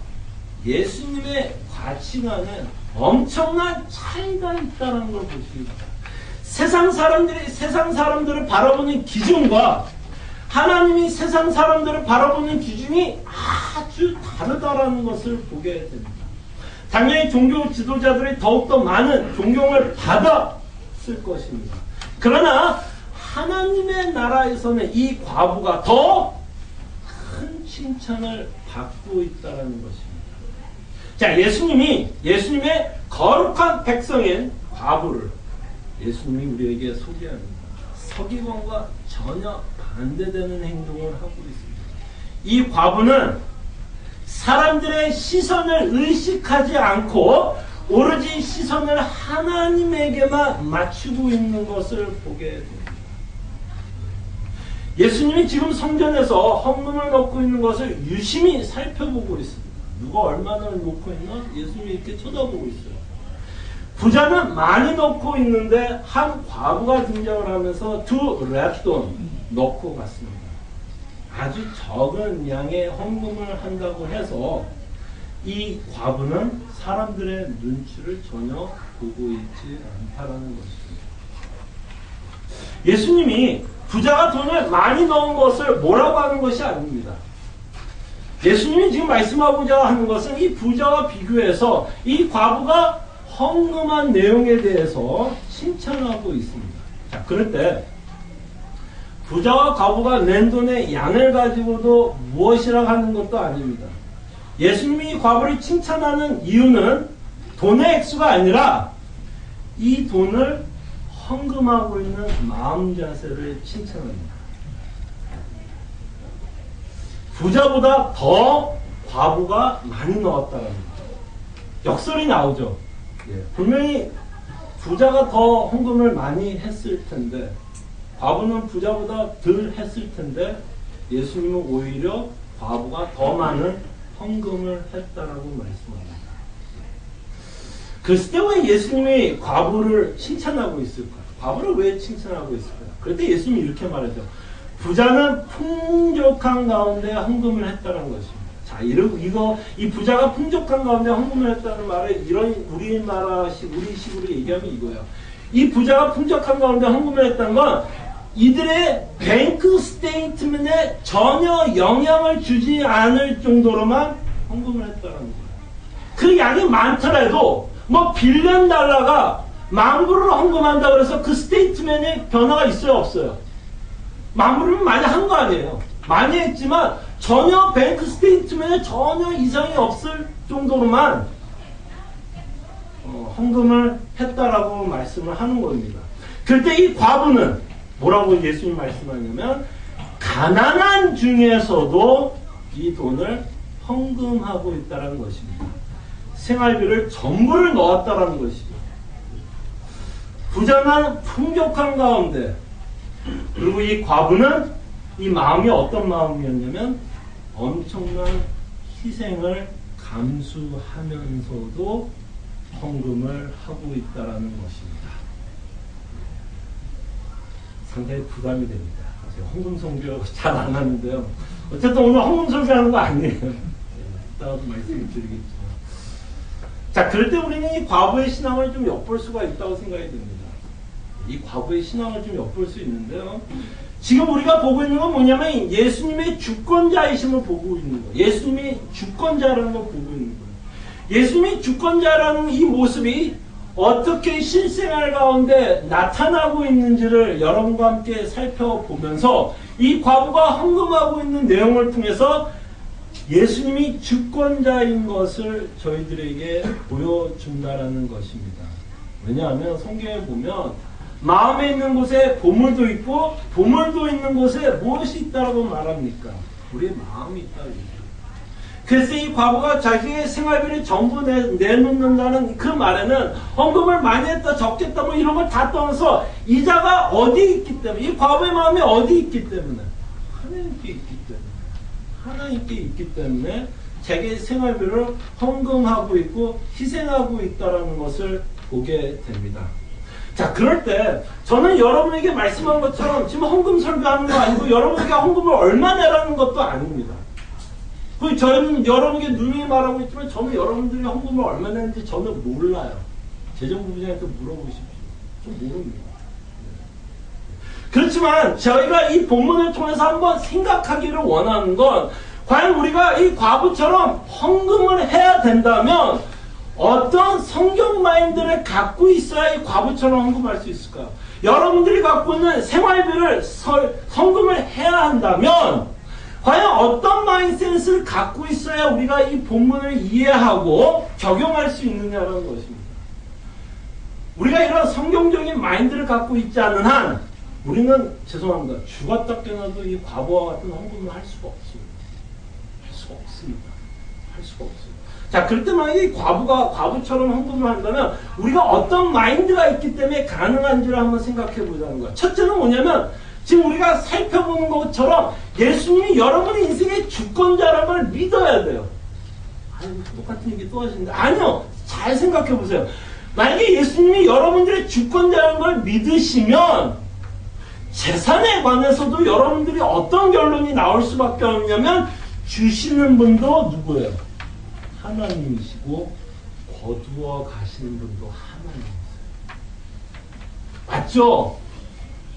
예수님의 가치관에 엄청난 차이가 있다는 걸 보십니다. 세상 사람들을 바라보는 기준과 하나님이 세상 사람들을 바라보는 기준이 아주 다르다라는 것을 보게 됩니다. 당연히 종교 지도자들이 더욱더 많은 존경을 받았을 것입니다. 그러나 하나님의 나라에서는 이 과부가 더 큰 칭찬을 받고 있다는 것입니다. 자, 예수님의 거룩한 백성인 과부를 예수님이 우리에게 소개합니다. 서기관과 전혀 반대되는 행동을 하고 있습니다. 이 과부는 사람들의 시선을 의식하지 않고 오로지 시선을 하나님에게만 맞추고 있는 것을 보게 됩니다. 예수님이 지금 성전에서 헌금을 넣고 있는 것을 유심히 살펴보고 있습니다. 누가 얼마나 놓고 있나? 예수님이 이렇게 쳐다보고 있어요. 부자는 많이 넣고 있는데 한 과부가 등장을 하면서 2 렙돈 넣고 갔습니다. 아주 적은 양의 헌금을 한다고 해서 이 과부는 사람들의 눈치를 전혀 보고 있지 않다라는 것입니다. 예수님이 부자가 돈을 많이 넣은 것을 뭐라고 하는 것이 아닙니다. 예수님이 지금 말씀하고자 하는 것은 이 부자와 비교해서 이 과부가 헌금한 내용에 대해서 칭찬하고 있습니다. 자, 그럴 때 부자와 과부가 낸 돈의 양을 가지고도 무엇이라 하는 것도 아닙니다. 예수님이 과부를 칭찬하는 이유는 돈의 액수가 아니라 이 돈을 헌금하고 있는 마음 자세를 칭찬합니다. 부자보다 더 과부가 많이 넣었다는 거죠. 역설이 나오죠. 분명히 부자가 더 헌금을 많이 했을 텐데 과부는 부자보다 덜 했을 텐데 예수님은 오히려 과부가 더 많은 헌금을 했다라고 말씀합니다. 그랬을 때 왜 예수님이 과부를 칭찬하고 있을까요? 과부를 왜 칭찬하고 있을까요? 그럴 때 예수님이 이렇게 말하죠. 부자는 풍족한 가운데 헌금을 했다는 것입니다. 자, 이 부자가 풍족한 가운데 헌금을 했다는 말을 이런 우리식으로 얘기하면 이거예요. 이 부자가 풍족한 가운데 헌금을 했다는 건 이들의 뱅크 스테이트먼트에 전혀 영향을 주지 않을 정도로만 헌금을 했다는 거예요. 그 양이 많더라도 뭐 빌리언 달러가 $10,000을 헌금한다고 해서 그 스테이트먼트에 변화가 있어요, 없어요? $10,000은 많이 한 거 아니에요. 많이 했지만 전혀 뱅크 스테이트먼트에 전혀 이상이 없을 정도로만 헌금을 했다라고 말씀을 하는 겁니다. 그때 이 과부는 뭐라고 예수님 말씀하냐면 가난한 중에서도 이 돈을 헌금하고 있다는 것입니다. 생활비를 전부를 넣었다는 것이죠. 부자는 풍족한 가운데, 그리고 이 과부는 이 마음이 어떤 마음이었냐면 엄청난 희생을 감수하면서도 헌금을 하고 있다는 것입니다. 상당히 부담이 됩니다. 제가 헌금 선교 잘 안 하는데요. 어쨌든 오늘 헌금 선교하는 거 아니에요. 이따가도 말씀을 드리겠지만. 자, 그럴 때 우리는 이 과부의 신앙을 좀 엿볼 수가 있다고 생각이 듭니다. 이 과부의 신앙을 좀 엿볼 수 있는데요. 지금 우리가 보고 있는 건 뭐냐면 예수님의 주권자이심을 보고 있는 거예요. 예수님이 주권자라는 걸 보고 있는 거예요. 예수님이 주권자라는 이 모습이 어떻게 실생활 가운데 나타나고 있는지를 여러분과 함께 살펴보면서 이 과부가 헌금하고 있는 내용을 통해서 예수님이 주권자인 것을 저희들에게 보여준다라는 것입니다. 왜냐하면 성경에 보면 마음에 있는 곳에 보물도 있고 보물도 있는 곳에 무엇이 있다고 말합니까? 우리의 마음이 있다고 얘기해요. 그래서 이 과부가 자기의 생활비를 전부 내놓는다는 그 말에는 헌금을 많이 했다 적겠다 뭐 이런 걸 다 떠나서 이자가 어디 있기 때문에, 이 과부의 마음이 어디 있기 때문에, 하나님께 있기 때문에, 하나님께 있기 때문에 자기의 생활비를 헌금하고 있고 희생하고 있다는 것을 보게 됩니다. 자, 그럴 때 저는 여러분에게 말씀한 것처럼 지금 헌금 설교하는 거 아니고 여러분에게 헌금을 얼마 내라는 것도 아닙니다. 저희는 여러분에게 누누이 말하고 있지만 저는 여러분들이 헌금을 얼마 내는지 저는 몰라요. 재정부부장한테 물어보십시오. 좀 모릅니다. 그렇지만 저희가 이 본문을 통해서 한번 생각하기를 원하는 건 과연 우리가 이 과부처럼 헌금을 해야 된다면 어떤 성경 마인드를 갖고 있어야 이 과부처럼 헌금할 수 있을까요? 여러분들이 갖고 있는 생활비를 헌금을 해야 한다면 과연 어떤 마인드셋을 갖고 있어야 우리가 이 본문을 이해하고 적용할 수 있느냐는 것입니다. 우리가 이런 성경적인 마인드를 갖고 있지 않은 한 우리는 죄송합니다. 죽었다 깨어나도 이 과부와 같은 헌금을 할 수가 없습니다. 할 수가 없습니다. 할 수가 없습니다. 자, 그럴 때 만약에 이 과부처럼 헌금을 한다면 우리가 어떤 마인드가 있기 때문에 가능한지를 한번 생각해 보자는 거예요. 첫째는 뭐냐면 지금 우리가 살펴보는 것처럼 예수님이 여러분의 인생의 주권자라는 걸 믿어야 돼요. 아니, 똑같은 얘기 또 하시는데. 아니요. 잘 생각해 보세요. 만약에 예수님이 여러분들의 주권자라는 걸 믿으시면 재산에 관해서도 여러분들이 어떤 결론이 나올 수밖에 없냐면 주시는 분도 누구예요? 하나님이시고 거두어 가시는 분도 하나님이세요. 맞죠?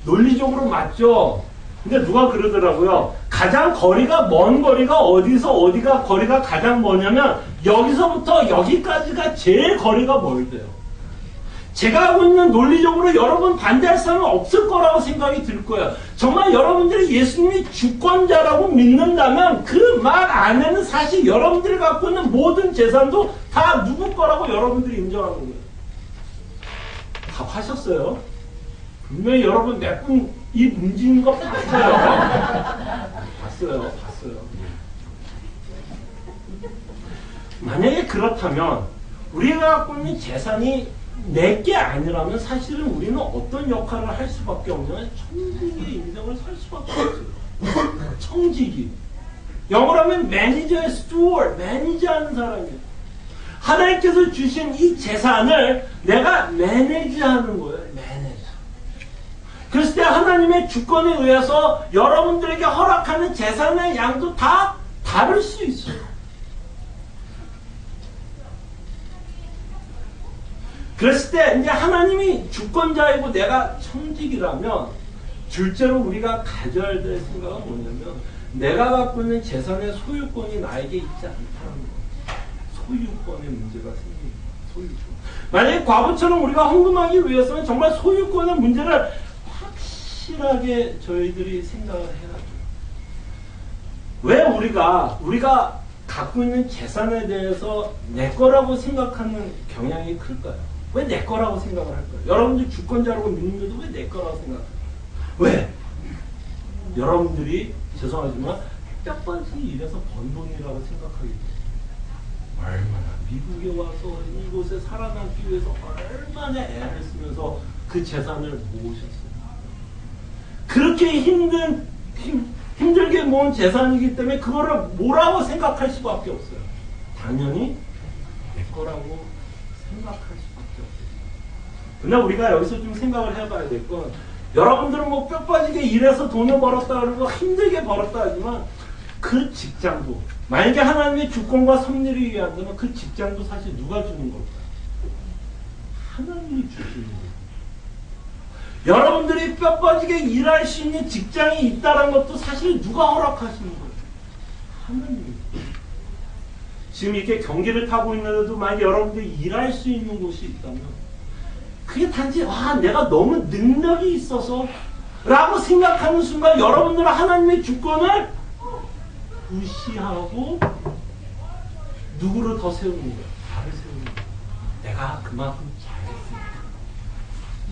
논리적으로 맞죠? 근데 누가 그러더라고요. 가장 거리가 먼 거리가 어디서 어디가 거리가 가장 머냐면 여기서부터 여기까지가 제일 거리가 멀대요. 제가 하고 있는 논리적으로 여러분 반대할 사람은 없을 거라고 생각이 들 거예요. 정말 여러분들이 예수님이 주권자라고 믿는다면 그 말 안에는 사실 여러분들이 갖고 있는 모든 재산도 다 누구 거라고 여러분들이 인정하는 거예요. 답하셨어요? 분명히 여러분 몇 분 이 문제인 거 봤어요. 봤어요. 만약에 그렇다면 우리가 갖고 있는 재산이 내게 아니라면 사실은 우리는 어떤 역할을 할 수밖에 없냐면 청지기의 인생을 살 수밖에 없어요. 청지기. 영어로 하면 매니저의 스튜어드, 매니저하는 사람이에요. 하나님께서 주신 이 재산을 내가 매니지하는 거예요. 매니저. 그랬을 때 하나님의 주권에 의해서 여러분들에게 허락하는 재산의 양도 다 다를 수 있어요. 그랬을 때 이제 하나님이 주권자이고 내가 청직이라면 둘째로 우리가 가져야 될 생각은 뭐냐면 내가 갖고 있는 재산의 소유권이 나에게 있지 않다는 거. 소유권의 문제가 생깁니다. 소유권. 만약에 과부처럼 우리가 헌금하기 위해서는 정말 소유권의 문제를 확실하게 저희들이 생각을 해야 돼요. 왜 우리가 갖고 있는 재산에 대해서 내 거라고 생각하는 경향이 클까요? 왜 내 거라고 생각을 할까요? 여러분들 주권자라고 믿는데도 왜 내 거라고 생각할까요? 왜? 여러분들이 죄송하지만 뼈빠지 일해서 번 돈이라고 생각하기 때문에 얼마나 미국에 와서 이곳에 살아남기 위해서 얼마나 애를 쓰면서 그 재산을 모으셨어요. 그렇게 힘들게 모은 재산이기 때문에 그거를 뭐라고 생각할 수밖에 없어요. 당연히 내 거라고 생각할 수밖에 없어요. 근데 우리가 여기서 좀 생각을 해봐야 될 건 여러분들은 뭐 뼈 빠지게 일해서 돈을 벌었다 그러고 힘들게 벌었다 하지만 그 직장도 만약에 하나님의 주권과 섭리를 위한다면 그 직장도 사실 누가 주는 걸까요? 하나님이 주시는 거예요. 여러분들이 뼈 빠지게 일할 수 있는 직장이 있다는 것도 사실 누가 허락하시는 거예요? 하나님이. 지금 이렇게 경기를 타고 있는데도 만약에 여러분들이 일할 수 있는 곳이 있다면 그게 단지 내가 너무 능력이 있어서 라고 생각하는 순간 여러분들은 하나님의 주권을 무시하고 누구를 더 세우는 거예요? 나를 세우는 거예요. 내가 그만큼 잘했으니까.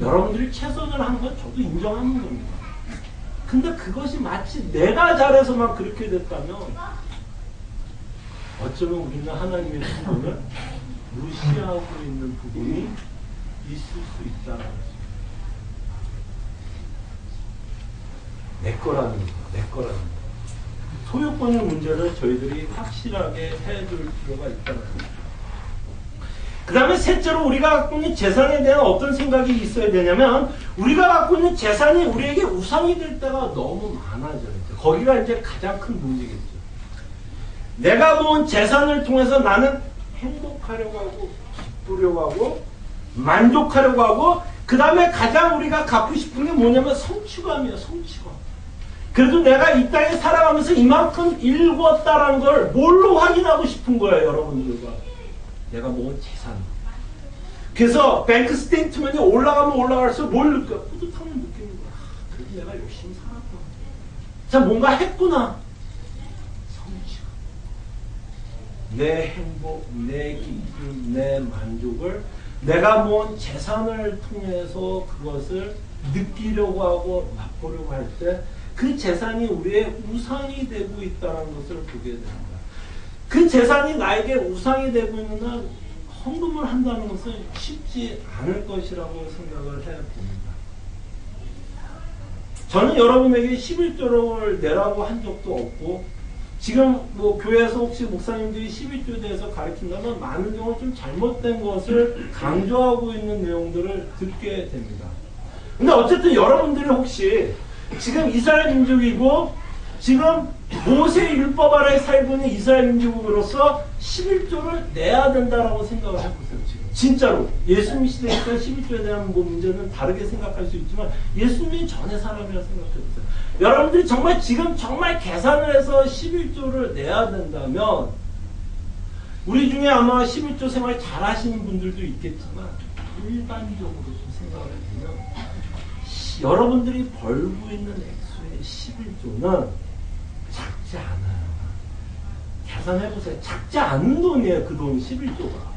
여러분들이 최선을 한 건 저도 인정하는 겁니다. 근데 그것이 마치 내가 잘해서만 그렇게 됐다면 어쩌면 우리는 하나님의 주권을 무시하고 있는 부분이 있을 수 있다는 것입니다. 내 거라는 거, 내 거라는 거. 소유권의 문제를 저희들이 확실하게 해둘 필요가 있다는 겁니다. 그 다음에 셋째로 우리가 갖고 있는 재산에 대한 어떤 생각이 있어야 되냐면 우리가 갖고 있는 재산이 우리에게 우상이 될 때가 너무 많아져요. 거기가 이제 가장 큰 문제겠죠. 내가 모은 재산을 통해서 나는 행복하려고 하고 기쁘려고 하고 만족하려고 하고 그 다음에 가장 우리가 갖고 싶은 게 뭐냐면 성취감이에요. 성취감. 그래도 내가 이 땅에 살아가면서 이만큼 일구었다라는 걸 뭘로 확인하고 싶은 거예요. 여러분들과 내가 모은 재산. 그래서 뱅크 스테이트먼이 올라가면 올라갈수록 뭘 느껴요? 뿌듯함을 느끼는 거야. 그래도 내가 열심히 살았구나. 자, 뭔가 했구나. 성취감. 내 행복, 내 기쁨, 내 만족을 내가 모은 재산을 통해서 그것을 느끼려고 하고 맛보려고 할 때 그 재산이 우리의 우상이 되고 있다는 것을 보게 됩니다. 그 재산이 나에게 우상이 되고 있는 한 헌금을 한다는 것은 쉽지 않을 것이라고 생각을 해봅니다. 저는 여러분에게 11조를 내라고 한 적도 없고 지금 뭐 교회에서 혹시 목사님들이 11조에 대해서 가르친다면 많은 경우 좀 잘못된 것을 강조하고 있는 내용들을 듣게 됩니다. 근데 어쨌든 여러분들이 혹시 지금 이스라엘 민족이고 지금 모세의 율법 아래 살고 있는 이스라엘 민족으로서 11조를 내야 된다라고 생각을 해보세요. 지금 진짜로 예수님 시대니까 11조에 대한 뭐 문제는 다르게 생각할 수 있지만 예수님이 전의 사람이라 생각해보세요. 여러분들이 정말 지금 정말 계산을 해서 11조를 내야 된다면 우리 중에 아마 11조 생활 잘 하시는 분들도 있겠지만 일반적으로 좀 생각을 해보면 여러분들이 벌고 있는 액수의 11조는 작지 않아요. 계산해보세요. 작지 않은 돈이에요. 그 돈 11조가.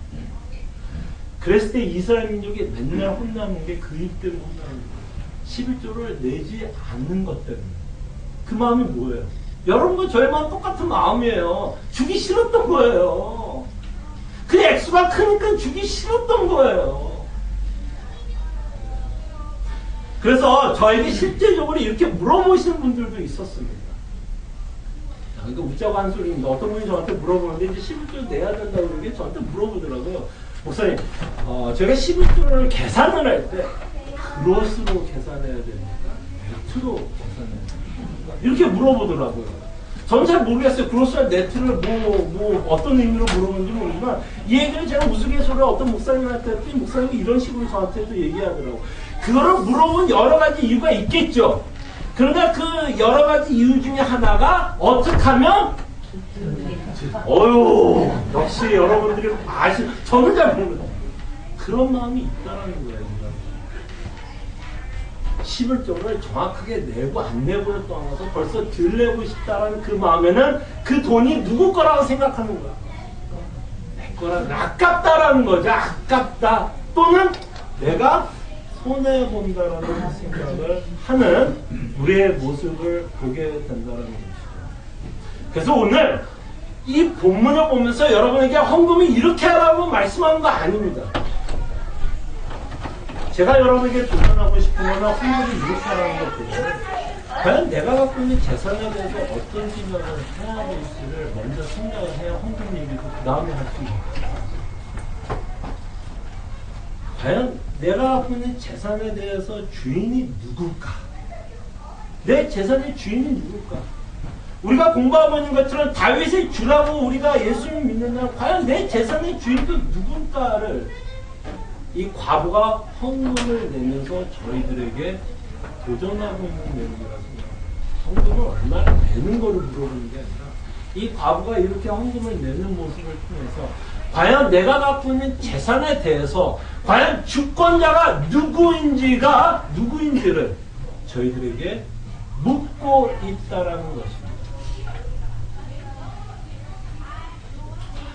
그랬을 때 이스라엘 민족이 맨날 혼나는 게 그 일 때문에 혼나는 거예요. 11조를 내지 않는 것 때문에. 그 마음이 뭐예요? 여러분과 저의 마음 똑같은 마음이에요. 주기 싫었던 거예요. 그 액수가 크니까 주기 싫었던 거예요. 그래서 저에게 실제적으로 이렇게 물어보시는 분들도 있었습니다. 이거 웃자고 하는 소리인데 어떤 분이 저한테 물어보는데 이제 11조 내야 된다고 그러는 게 저한테 물어보더라고요. 목사님, 제가 11조를 계산을 할 때 그로스로 계산해야 됩니까? 네트로 계산해야 됩니까? 이렇게 물어보더라고요. 저는 잘 모르겠어요. 그로스할 네트를 어떤 의미로 물어보는지 모르지만 이 얘기를 제가 우스갯소리로 어떤 목사님한테 했더니 목사님이 이런 식으로 저한테도 얘기하더라고. 그거를 물어본 여러 가지 이유가 있겠죠. 그러나 그 여러 가지 이유 중에 하나가 어떻게 하면 역시 여러분들이 저는 잘 모르겠어요. 그런 마음이 있다는 거예요. 11조를 정확하게 내고 안 내고를 떠나서 벌써 덜 내고 싶다라는 그 마음에는 그 돈이 누구 거라고 생각하는 거야. 내 거라는 아깝다라는 거죠. 아깝다. 또는 내가 손해본다라는 생각을 하는 우리의 모습을 보게 된다는 것이죠. 그래서 오늘 이 본문을 보면서 여러분에게 헌금이 이렇게 하라고 말씀하는 거 아닙니다. 제가 여러분에게 도전하고 싶은 거는 헌금이 이렇게 하라는 것보다는 과연 내가 갖고 있는 재산에 대해서 어떤 생각을 해야 될지를 먼저 생각을 해야 헌금 얘기도 그 다음에 할 수 있습니다. 과연 내가 갖고 있는 재산에 대해서 주인이 누굴까? 내 재산의 주인이 누굴까? 우리가 공부하고 있는 것처럼 다윗의 주라고 우리가 예수를 믿는다면 과연 내 재산의 주인도 누굴까를 이 과부가 헌금을 내면서 저희들에게 도전하고 있는 내용이라서 헌금을 얼마나 내는 거를 물어보는 게 아니라 이 과부가 이렇게 헌금을 내는 모습을 통해서 과연 내가 갖고 있는 재산에 대해서 과연 주권자가 누구인지를 저희들에게 묻고 있다라는 것입니다.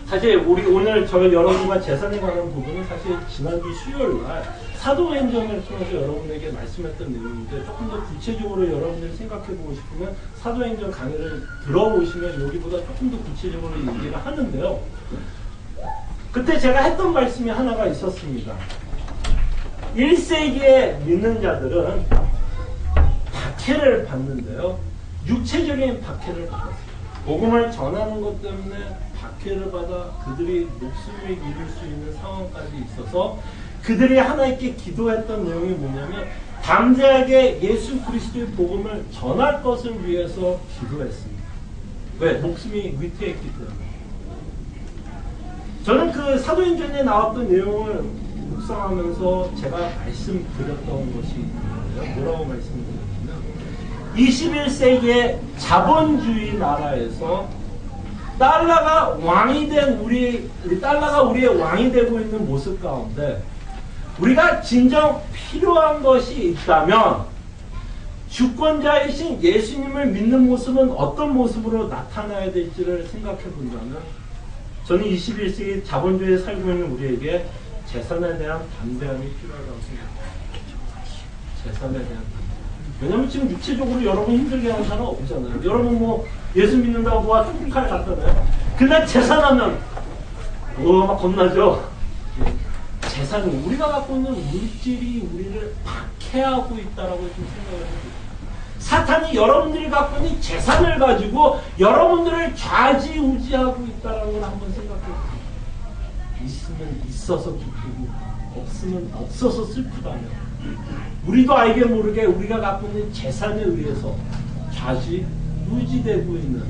사실 우리 오늘 여러분과 재산에 관한 부분은 사실 지난주 수요일 날 사도행전을 통해서 여러분에게 말씀했던 내용인데 조금 더 구체적으로 여러분들이 생각해보고 싶으면 사도행전 강의를 들어보시면 여기보다 조금 더 구체적으로 얘기를 하는데요. 그때 제가 했던 말씀이 하나가 있었습니다. 1세기에 믿는 자들은 박해를 받는데요. 육체적인 박해를 받았어요. 복음을 전하는 것 때문에 박해를 받아 그들이 목숨을 잃을 수 있는 상황까지 있어서 그들이 하나님께 기도했던 내용이 뭐냐면 담대하게 예수 그리스도의 복음을 전할 것을 위해서 기도했습니다. 왜? 목숨이 위태했기 때문에. 저는 그 사도행전에 나왔던 내용을 묵상하면서 제가 말씀드렸던 것이 있는데요. 뭐라고 말씀드렸냐면 21세기의 자본주의 나라에서 달러가 우리의 왕이 되고 있는 모습 가운데 우리가 진정 필요한 것이 있다면 주권자이신 예수님을 믿는 모습은 어떤 모습으로 나타나야 될지를 생각해 본다면 저는 21세기 자본주의에 살고 있는 우리에게 재산에 대한 담대함이 필요하다고 생각합니다. 재산에 대한 담대함. 왜냐면 지금 육체적으로 여러분 힘들게 하는 사람 없잖아요. 여러분 예수 믿는다고 누가 축복칼 갖잖아요. 근데 재산하면 막 겁나죠. 재산이 우리가 갖고 있는 물질이 우리를 박해하고 있다라고 좀 생각을 해요. 사탄이 여러분들이 갖고 있는 재산을 가지고 여러분들을 좌지우지하고 있다는 걸 한번 생각해 보세요. 있으면 있어서 기쁘고 없으면 없어서 슬프다면 우리도 알게 모르게 우리가 갖고 있는 재산에 의해서 좌지우지되고 있는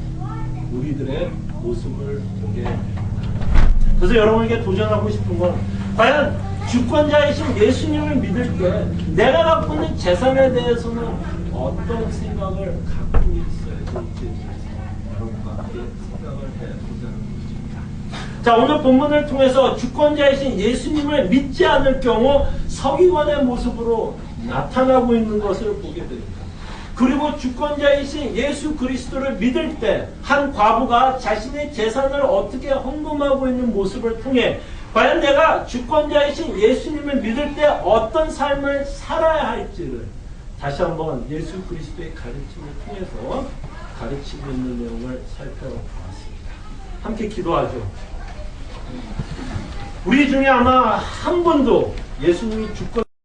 우리들의 모습을 보게 됩니다. 그래서 여러분에게 도전하고 싶은 건 과연 주권자이신 예수님을 믿을 때 내가 갖고 있는 재산에 대해서는 어떤 생각을 갖고 있어야 될지에 대해서 여러분과 함께 생각을 해보자는 것입니다. 자, 오늘 본문을 통해서 주권자이신 예수님을 믿지 않을 경우 서기관의 모습으로 나타나고 있는 것을 보게 됩니다. 그리고 주권자이신 예수 그리스도를 믿을 때 한 과부가 자신의 재산을 어떻게 헌금하고 있는 모습을 통해 과연 내가 주권자이신 예수님을 믿을 때 어떤 삶을 살아야 할지를 다시 한번 예수 그리스도의 가르침을 통해서 가르치고 있는 내용을 살펴보았습니다. 함께 기도하죠. 우리 중에 아마 한 분도 예수님이 주권